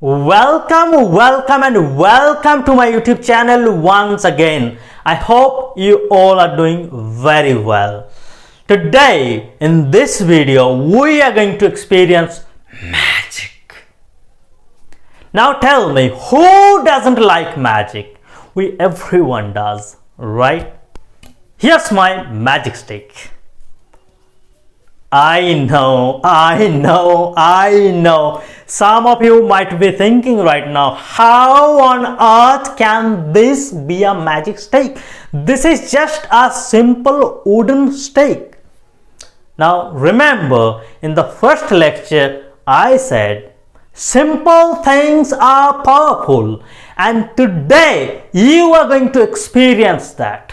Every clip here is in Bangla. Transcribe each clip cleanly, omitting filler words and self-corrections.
Welcome and welcome to my YouTube channel once again. I hope you all are doing very well. Today in this video we are going to experience magic. Now tell me, who doesn't like magic? Everyone does, right? Here's my magic stick. I know. Some of you might be thinking right now, how on earth can this be a magic stick? This is just a simple wooden stick. Now remember, in the first lecture, I said, simple things are powerful, and today you are going to experience that.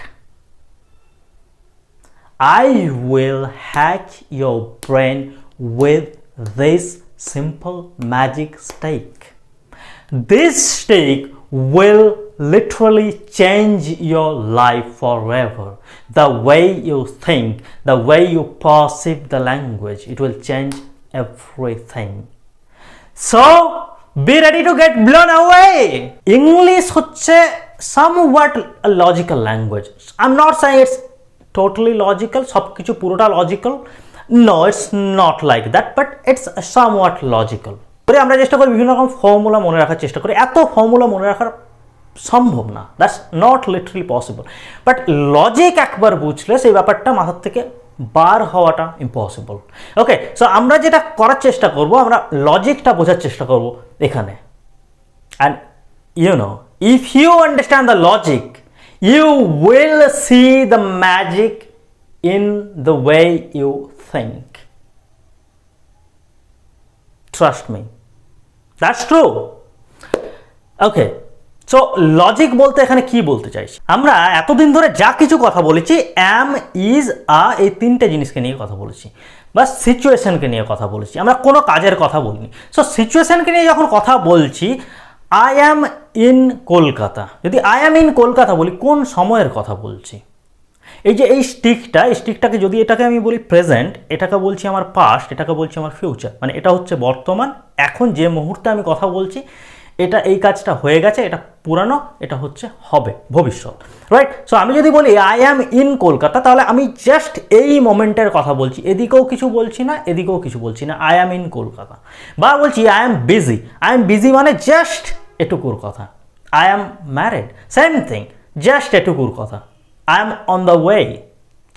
I will hack your brain with this simple magic stick. This stick will literally change your life forever. The way you think, the way you perceive the language, it will change everything. So, be ready to get blown away. English হচ্ছে somewhat a logical language. I'm not saying it's totally logical, সবকিছু পুরোটা logical. No, it's not like that, but it's somewhat logical. আমরা চেষ্টা করি বিভিন্ন রকম ফর্মুলা মনে রাখার চেষ্টা করি, এত ফর্মুলা মনে রাখার সম্ভব না, that's not literally possible. But logic একবার বুঝলে সেই ব্যাপারটা মাথার থেকে বার হওয়াটা ইম্পসিবল। ওকে, সো আমরা যেটা করার চেষ্টা করব, আমরা লজিকটা বোঝার চেষ্টা করব এখানে। And you know, if you understand the logic, you will see the magic in the way you think. Trust me, that's true. Okay, so logic বলতে এখানে কি বলতে চাইছি, আমরা এতদিন ধরে যা কিছু কথা বলেছি, am, is, are, এই তিনটে জিনিসকে নিয়ে কথা বলেছি, বা সিচুয়েশনকে নিয়ে কথা বলেছি, আমরা কোনো কাজের কথা বলিনি। সো সিচুয়েশনকে নিয়ে যখন কথা বলছি, I am in কলকাতা, যদি I am in কলকাতা বলি, কোন সময়ের কথা বলছি? এই যে এই স্টিকটাকে যদি এটাকে আমি বলি প্রেজেন্ট, এটাকে বলছি আমার পাস্ট, এটাকে বলছি আমার ফিউচার, মানে এটা হচ্ছে বর্তমান, এখন যে মুহূর্তে আমি কথা বলছি, এটা এই কাজটা হয়ে গেছে, এটা পুরানো, এটা হচ্ছে হবে ভবিষ্যৎ, রাইট? সো আমি যদি বলি I am in কলকাতা, তাহলে আমি জাস্ট এই মোমেন্টের কথা বলছি, এদিকেও কিছু বলছি না, এদিকেও কিছু বলছি না, I am in কলকাতা। বা বলছি I am busy মানে জাস্ট এটুকুর কথা। I am married, same thing, just এটুকুর কথা। I am on the way,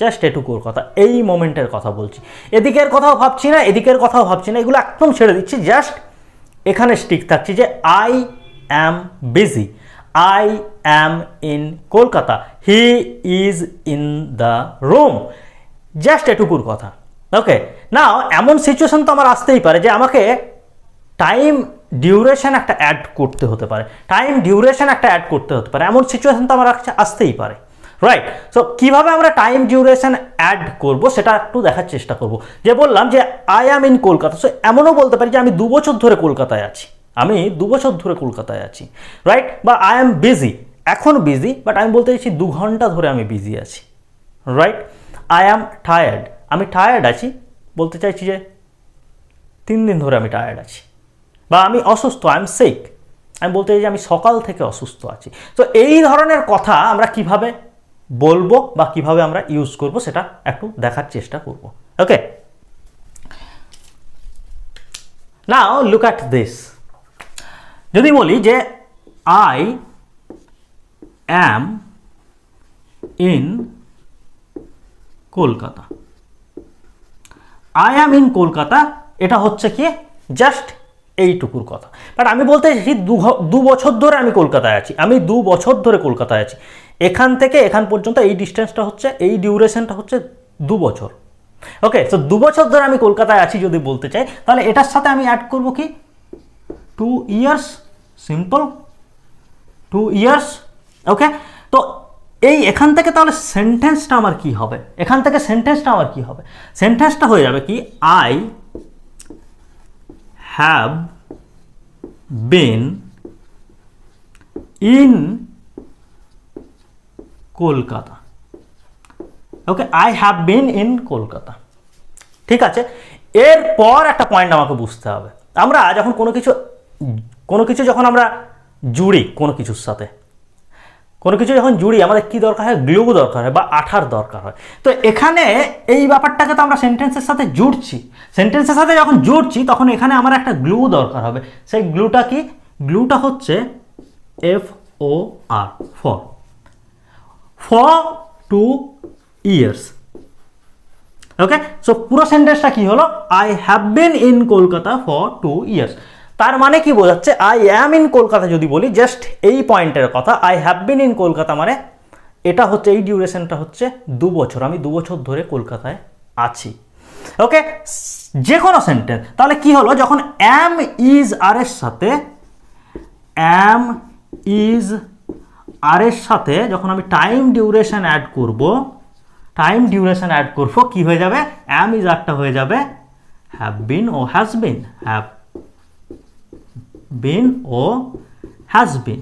just এটুকুর কথা, এই মোমেন্টের কথা বলছি, এদিকের কথাও ভাবছি না, এদিকের কথাও ভাবছি না, এগুলো একদম ছেড়ে দিচ্ছি, জাস্ট এখানে স্টিক থাকছি যে I am busy, I am in Kolkata, he is in the room, just এটুকুর কথা। ওকে, নাও এমন সিচুয়েশন তো আমার আসতেই পারে যে আমাকে টাইম ডিউরেশন একটা অ্যাড করতে হতে পারে, এমন সিচুয়েশন তো আমার আসতেই পারে, রাইট? সো কীভাবে আমরা টাইম ডিউরেশন অ্যাড করব সেটা একটু দেখার চেষ্টা করব। যে বললাম যে I am in Kolkata, so এমনও বলতে পারি যে আমি 2 বছর ধরে কলকাতায় আছি, রাইট? বা I am busy, এখন বিজি, বাট আমি বলতে চাইছি 2 ঘন্টা ধরে আমি বিজি আছি, রাইট? I am tired, আমি টায়ার্ড আছি, বলতে চাইছি যে 3 দিন ধরে আমি টায়ার্ড আছি। বা আমি অসুস্থ, I am sick, আমি বলতে চাই যে আমি সকাল থেকে অসুস্থ আছি। তো এই ধরনের কথা আমরা কিভাবে বলবো বা কিভাবে আমরা ইউজ করব সেটা একটু দেখার চেষ্টা করব। ওকে, নাও লুক অ্যাট দিস। যদি বলি যে I am in Kolkata, I am in Kolkata, এটা হচ্ছে কি জাস্ট এইটুকুর কথা। বাট আমি বলতে চাইছি 2 বছর ধরে আমি কলকাতায় আছি, এখান থেকে এখান পর্যন্ত এই ডিস্টেন্সটা হচ্ছে, এই ডিউরেশনটা হচ্ছে 2 বছর। ওকে, সো 2 বছর ধরে আমি কলকাতায় আছি যদি বলতে চাই, তাহলে এটার সাথে আমি অ্যাড করব কি 2 ইয়ার্স, সিম্পল 2 ইয়ার্স। ওকে, তো এই এখান থেকে তাহলে সেন্টেন্সটা আমার কি হবে, সেন্টেন্সটা হয়ে যাবে কি I have been in Kolkata. Okay, I have been in Kolkata, ঠিক আছে? এরপর একটা পয়েন্ট আমাকে বুঝতে হবে, আমরা যখন কোনো কিছু কোনো কিছু যখন আমরা জুড়ি কোনো কিছুর সাথে, কোনো কিছু যখন জুড়ি আমাদের কি দরকার হয়, গ্লু দরকার হয় বা আঠার দরকার হয়। তো এখানে এই ব্যাপারটাকে তো আমরা সেন্টেন্সের সাথে জুড়ছি, সেন্টেন্সের সাথে যখন জুড়ছি তখন এখানে আমার একটা গ্লু দরকার হবে। সেই গ্লুটা কি? গ্লুটা হচ্ছে FOR, for 2 years। Okay, so পুরো সেন্টেন্সটা কি হলো? I have been in Kolkata for 2 years। তার মানে কি বোঝাচ্ছে? আই অ্যাম ইন কলকাতা যদি বলি, জাস্ট এই পয়েন্টের কথা, I have been in Kolkata মানে এটা হচ্ছে, এই ডিউরেশনটা হচ্ছে 2 বছর, আমি 2 বছর ধরে কলকাতায় আছি। ওকে, যে কোনো সেন্টেন্স তাহলে কি হলো? যখন অ্যাম ইজ আর এর সাথে, অ্যাম ইজ আর এর সাথে যখন আমি টাইম ডিউরেশন অ্যাড করব, টাইম ডিউরেশন অ্যাড করবো, কি হয়ে যাবে? অ্যাম ইজ আরটা হয়ে যাবে হ্যাভ বিন ও হ্যাজ বিন, হ্যাভ বিন ও হ্যাজ বিন।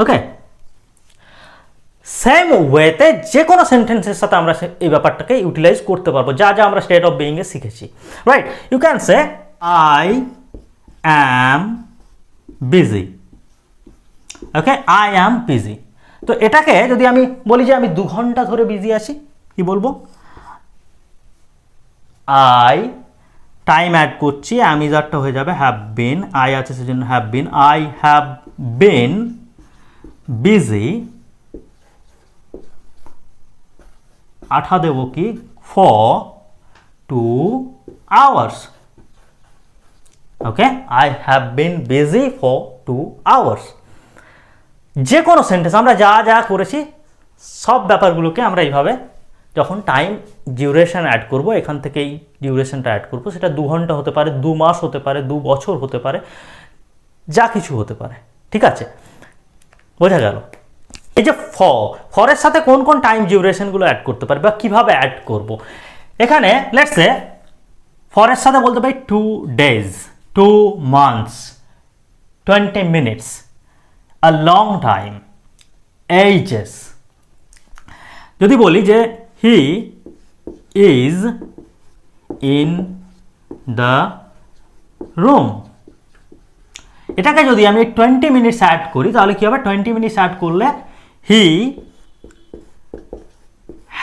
ওকে, সেম ওয়েতে যে কোনো সেন্টেন্সের সাথে আমরা এই ব্যাপারটাকে ইউটিলাইজ করতে পারবো, যা যা আমরা স্টেট অফ বিইং এ শিখেছি। Right, you can say I am busy. Okay, I am busy. তো এটাকে যদি আমি বলি যে আমি 2 ঘন্টা ধরে বিজি আছি, কি বলবো? আই টাইম অ্যাড করছি, আমি যারটা হয়ে যাবে হ্যাভ বিন, আই আছে সেজন্য have been, I have bin busy, আঠা দেব কি? For 2 hours। Okay, I have bin busy for 2 hours। যে কোনো সেন্টেন্স আমরা যা যা করেছি সব ব্যাপারগুলোকে আমরা এইভাবে যখন টাইম ডিউরেশন অ্যাড করব, এখান থেকে এই ডিউরেশনটা অ্যাড করব, সেটা 2 ঘন্টা হতে পারে, 2 মাস হতে পারে, 2 বছর হতে পারে, যা কিছু হতে পারে। ঠিক আছে, বোঝা গেল? এই যে ফরের সাথে কোন কোন টাইম ডিউরেশনগুলো অ্যাড করতে পারি বা কীভাবে অ্যাড করব, এখানে লেটস সে ফরের সাথে বলতে পারি 2 days, 2 months, 20 minutes, a long time, ages। যদি বলি যে he is in the room, এটাকে যদি আমি 20 মিনিটস অ্যাড করি তাহলে কি হবে? 20 মিনিটস অ্যাড করলে হি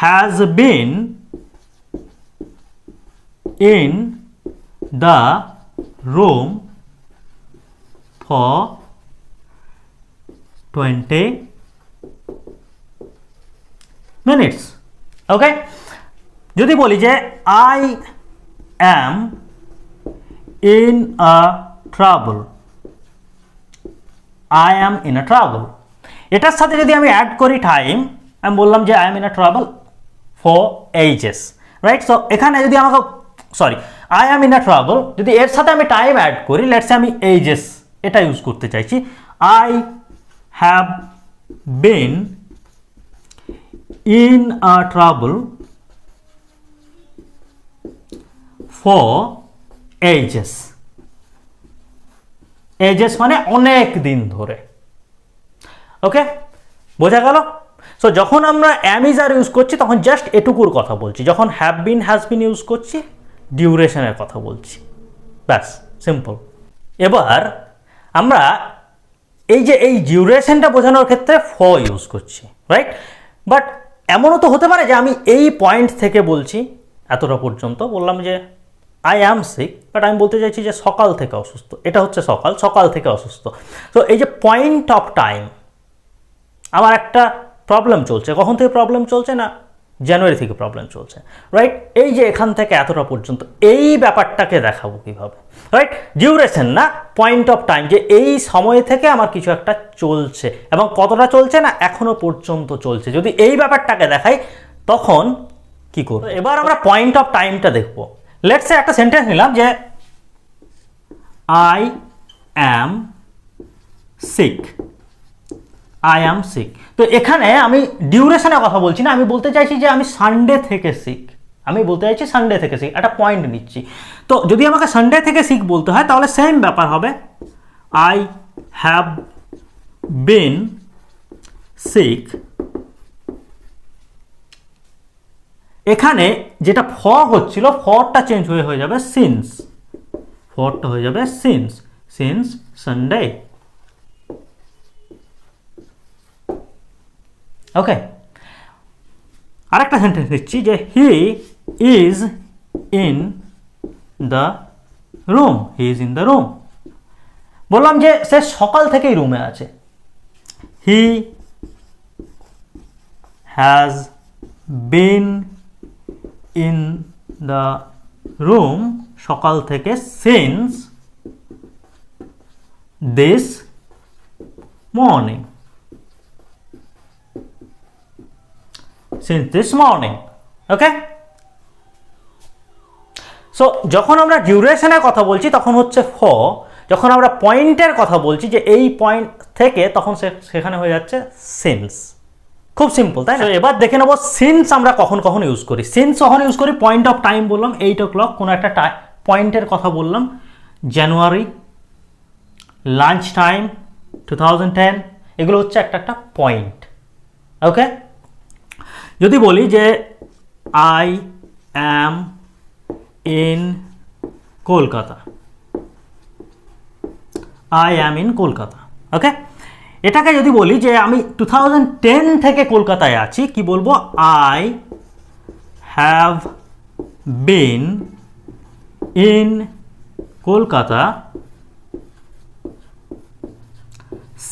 has bin in the room for 20 minutes। ওকে, যদি বলি যে I am in a trouble, I am in a trouble, এটার সাথে যদি আমি অ্যাড করি টাইম, আমি বললাম যে I am in a trouble for ages. Right, so এখানে যদি আমাকে I am in a trouble, যদি এর সাথে আমি টাইম অ্যাড করি, লেটস আমি এইজেস এটা ইউজ করতে চাইছি, I have been in a trouble for ages. Ages মানে অনেক দিন ধরে। ওকে, বোঝা গেল? সো যখন আমরা অ্যাম ইজ আর ইউজ করছি তখন জাস্ট এটুকুর কথা বলছি, যখন have been has been use করছি ডিউরেশনের কথা বলছি, ব্যাস, সিম্পল। এবার আমরা এই যে এই ডিউরেশনটা বোঝানোর ক্ষেত্রে ফর ইউজ করছি, রাইট? বাট এমনও তো হতে পারে যে আমি এই পয়েন্ট থেকে বলছি, এতটা পর্যন্ত বললাম যে আই অ্যাম সিক, বাট আমি বলতে চাইছি যে সকাল থেকে অসুস্থ, এটা হচ্ছে সকাল থেকে অসুস্থ। তো এই যে পয়েন্ট অফ টাইম, আমার একটা প্রবলেম চলছে, কখন থেকে প্রবলেম চলছে? না, জানুয়ারি থেকে প্রবলেম চলছে, রাইট? এই যে এখান থেকে এতটা পর্যন্ত, এই ব্যাপারটাকে দেখাবো কিভাবে, রাইট? ডিউরেশন না, পয়েন্ট অফ টাইম, যে এই সময় থেকে আমার কিছু একটা চলছে এবং কতটা চলছে, না এখনো পর্যন্ত চলছে। যদি এই ব্যাপারটাকে দেখাই তখন কি করব? এবার আমরা পয়েন্ট অফ টাইমটা দেখবো। লেটস সে একটা সেন্টেন্স নিলাম যে I am sick, I am sick. তো এখানে আমি ডিউরেশনের কথা বলছি না, আমি বলতে চাইছি যে আমি সানডে থেকে সিক, আমি বলতে চাইছি সানডে থেকে সিক, একটা পয়েন্ট নিচ্ছি। তো যদি আমাকে সানডে থেকে সিক বলতে হয় তাহলে সেম ব্যাপার হবে, আই হ্যাভ বিন সিক। এখানে যেটা ফর হচ্ছিল, ফরটা চেঞ্জ হয়ে যাবে সিন্স, ফরটা হয়ে যাবে সিন্স সানডে। ওকে, আরেকটা সেন্টেন্স দিচ্ছি যে he is in the room, he is in the room. বললাম যে সে সকাল থেকেই রুমে আছে। হি has bin in the room, সকাল থেকে, since this morning, since this morning. Okay, so যখন আমরা ডিউরেশনের কথা বলছি তখন হচ্ছে ফর, যখন আমরা পয়েন্টের কথা বলছি যে এই পয়েন্ট থেকে, তখন সেখানে হয়ে যাচ্ছে সিন্স। খুব সিম্পল, তাই না? এবার দেখে নেবো সিন্স আমরা কখন কখন ইউজ করি। সিন্স কখন ইউজ করি? পয়েন্ট অফ টাইম বললাম 8 o'clock, কোনো একটা পয়েন্টের কথা বললাম, জানুয়ারি, লাঞ্চ টাইম, 2010, এগুলো হচ্ছে একটা একটা পয়েন্ট। ওকে, যদি বলি যে I am in Kolkata, I am in Kolkata. Okay, এটাকে যদি বলি যে আমি 2010 থেকে কলকাতায় আছি, কি বলবো? I have been in Kolkata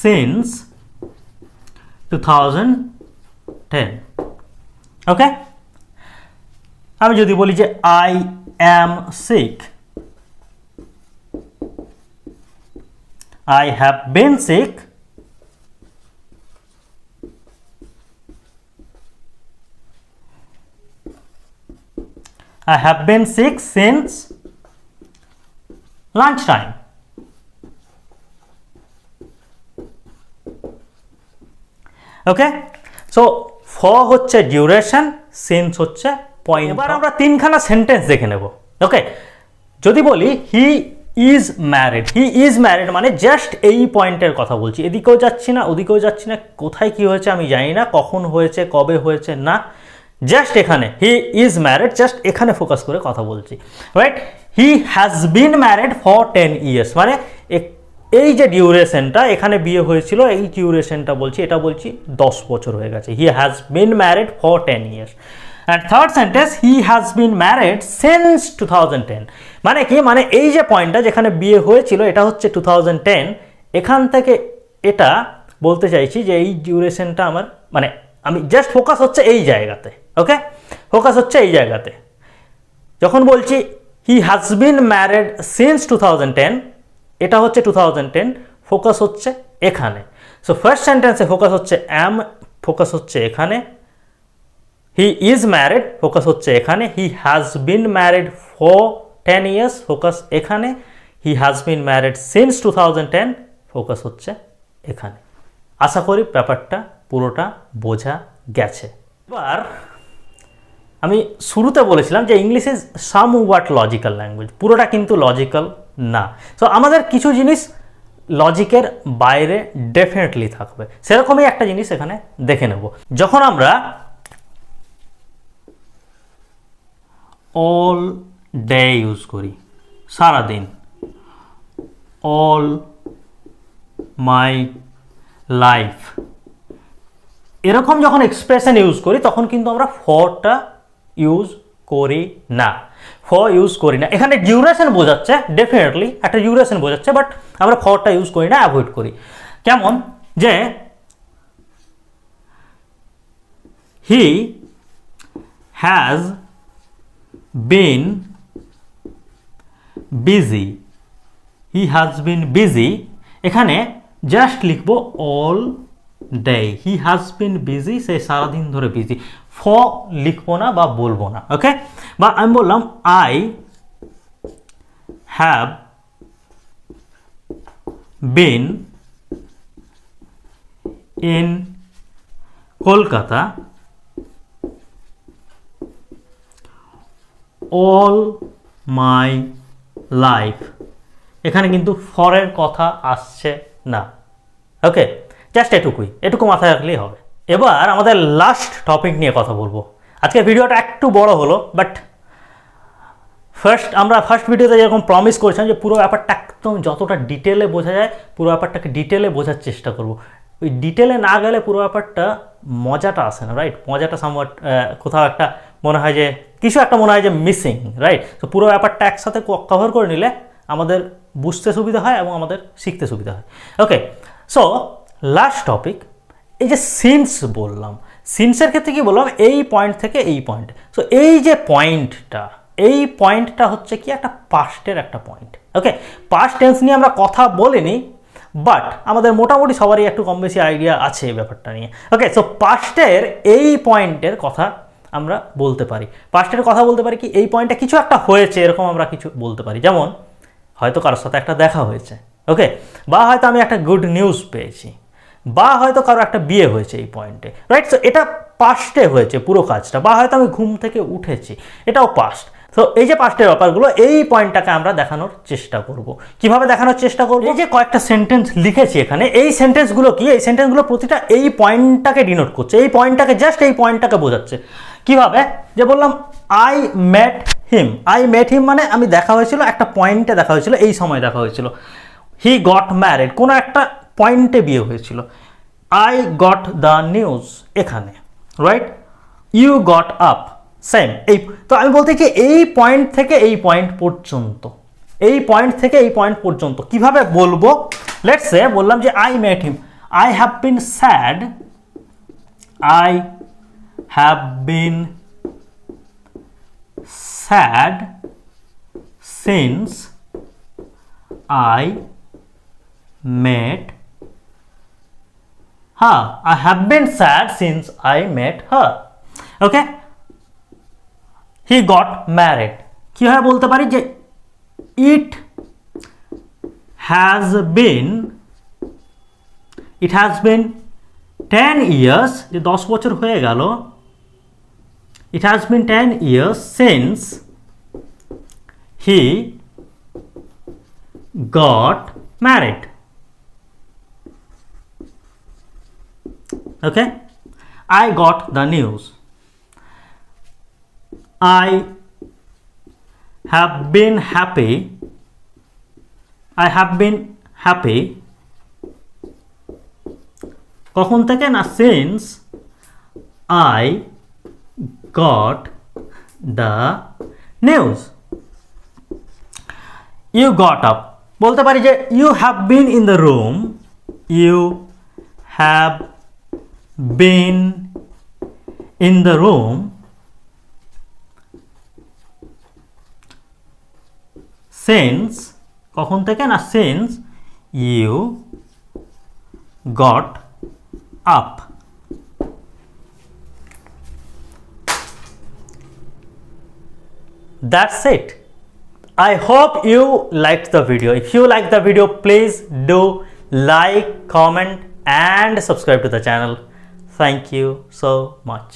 since 2010। Okay, আমি যদি বলি যে I am sick, I have been sick since lunchtime. Okay, so for হচ্ছে ডিউরেশন, সিন্স হচ্ছে পয়েন্ট। এবার আমরা তিনখানা সেন্টেন্স দেখে নেব। ওকে, যদি বলি he is married, he is married মানে জাস্ট এই পয়েন্টের কথা বলছি, এদিকেও যাচ্ছি না ওদিকেও যাচ্ছি না, কোথায় কি হয়েছে আমি জানি না, কখন হয়েছে কবে হয়েছে না, জাস্ট এখানে হি ইজ ম্যারিড, জাস্ট এখানে ফোকাস করে কথা বলছি, right? He has been married for 10 years, মানে এই যে ডিউরেশনটা, এখানে বিয়ে হয়েছিল, এই ডিউরেশনটা বলছি, এটা বলছি 10 বছর হয়ে গেছে। হি has been married for 10 years। And third sentence, he has been married since 2010, মানে কি? মানে এই যে পয়েন্টটা যেখানে বিয়ে হয়েছিল এটা হচ্ছে 2010, এখান থেকে এটা বলতে চাইছি যে এই ডিউরেশনটা আমার, মানে আমি জাস্ট ফোকাস হচ্ছে এই জায়গাতে। ওকে, ফোকাস হচ্ছে এই জায়গাতে। যখন বলছি হি হ্যাজ বিন ম্যারিড সিন্স 2010, এটা হচ্ছে 2010, ফোকাস হচ্ছে এখানে। সো ফার্স্ট সেন্টেন্সে ফোকাস হচ্ছে অ্যাম, ফোকাস হচ্ছে এখানে। হি ইজ ম্যারিড, ফোকাস হচ্ছে এখানে। He has been married for 10 years, focus এখানে। He has been married since 2010, focus হচ্ছে এখানে। আশা করি ব্যাপারটা পুরোটা বোঝা গেছে। এবার আমি শুরুতে বলেছিলাম যে English is somewhat logical language, পুরোটা কিন্তু লজিক্যাল না। সো আমাদের কিছু জিনিস লজিকের বাইরে ডেফিনেটলি থাকবে, সেরকমই একটা জিনিস এখানে দেখে নেব। যখন আমরা অল ডে ইউজ করি, সারাদিন, অল মাই লাইফ, এরকম যখন এক্সপ্রেশন ইউজ করি তখন কিন্তু আমরা ফরটা ইউজ করি না, ফর ইউজ করি না। এখানে ডিউরেশন বোঝাচ্ছে, ডেফিনেটলি একটা ডিউরেশন বোঝাচ্ছে, বাট আমরা ফরটা ইউজ করি না, অ্যাভয়েড করি। কেমন? যে he has been busy, he has been busy, এখানে জাস্ট লিখবো all day. He has been busy, সে সারাদিন ধরে বিজি, ফর লিখবো না বা বলবো না। ওকে, বা আমি বললাম I have been in Kolkata all my life, এখানে কিন্তু ফরের কথা আসছে না। ওকে, জাস্ট এটুকু মাথায় রাখলেই হবে। এবার আমাদের লাস্ট টপিক নিয়ে কথা বলবো। আজকে ভিডিওটা একটু বড় হলো, বাট আমরা ফার্স্ট ভিডিওতে যেরকম প্রমিস করেছিলাম যে পুরো ব্যাপারটা একদম যতটা ডিটেলে বোঝা যায় পুরো ব্যাপারটাকে ডিটেলে বোঝার চেষ্টা করব। ওই ডিটেলে না গেলে পুরো ব্যাপারটা মজাটা আসে না, রাইট? মজাটা সামওয়াট কোথাও একটা মনে হয় যে কিছু একটা মনে হয় যে মিসিং, রাইট? তো পুরো ব্যাপারটা একসাথে কভার করে নিলে আমাদের বুঝতে সুবিধা হয় এবং আমাদের শিখতে সুবিধা হয়। ওকে, সো লাস্ট টপিক, এই যে সিন্স বললাম, সিন্সের ক্ষেত্রে কি বললাম, এই পয়েন্ট থেকে এই পয়েন্ট। সো এই যে পয়েন্টটা হচ্ছে কি একটা পাস্টের একটা পয়েন্ট। ওকে, পাস্ট টেন্স নিয়ে আমরা কথা বলিনি, বাট আমাদের মোটামুটি সবারই একটু কম বেশি আইডিয়া আছে এই ব্যাপারটা নিয়ে। ওকে, সো পাস্টের এই পয়েন্টের কথা আমরা বলতে পারি। পাস্টের কথা বলতে পারি কি, এই পয়েন্টে কিছু একটা হয়েছে এরকম আমরা কিছু বলতে পারি। যেমন হয়তো কারোর সাথে একটা দেখা হয়েছে, ওকে, বা হয়তো আমি একটা গুড নিউজ পেয়েছি, বা হয়তো কারো একটা বিয়ে হয়েছে এই পয়েন্টে, রাইট? সো এটা পাস্টে হয়েছে পুরো কাজটা। বা হয়তো আমি ঘুম থেকে উঠেছি, এটাও পাস্ট। তো এই যে পাস্টের ব্যাপারগুলো, এই পয়েন্টটাকে আমরা দেখানোর চেষ্টা করব। কিভাবে দেখানোর চেষ্টা করব? এই যে কয়েকটা সেন্টেন্স লিখেছি এখানে, এই সেন্টেন্সগুলো কি, এই সেন্টেন্সগুলো প্রতিটা এই পয়েন্টটাকে ডিনোট করছে, এই পয়েন্টটাকে জাস্ট এই পয়েন্টটাকে বোঝাচ্ছে। কিভাবে? যে বললাম আই মেট হিম মানে আমি দেখা হয়েছিল, একটা পয়েন্টে দেখা হয়েছিল, এই সময় দেখা হয়েছিল। হি গট ম্যারিড, কোনো একটা পয়েন্টে বিয়ে হয়েছিল। আই গট দ্য নিউজ এখানে, right? You got up, same. এই তো আমি বলতে কি এই পয়েন্ট থেকে এই পয়েন্ট পর্যন্ত, এই পয়েন্ট থেকে এই পয়েন্ট পর্যন্ত কিভাবে বলবো? লেটস সে বললাম যে I met him, I have bin sad, I have bin sad since I met her. I have been sad since I met her. Okay? He got married. কিভাবে বলতে পারি যে it has been 10 years, যে 10 বছর হয়ে গেল, it has been 10 years since he got married. Okay, I got the news. I have been happy. কখন থেকে না, since I got the news. You got up, বলতে পারি যে you have been in the room, you have been in the room since, কখন থেকে না, since you got up. That's it. I hope you liked the video. If you like the video, please do like, comment and subscribe to the channel. Thank you so much.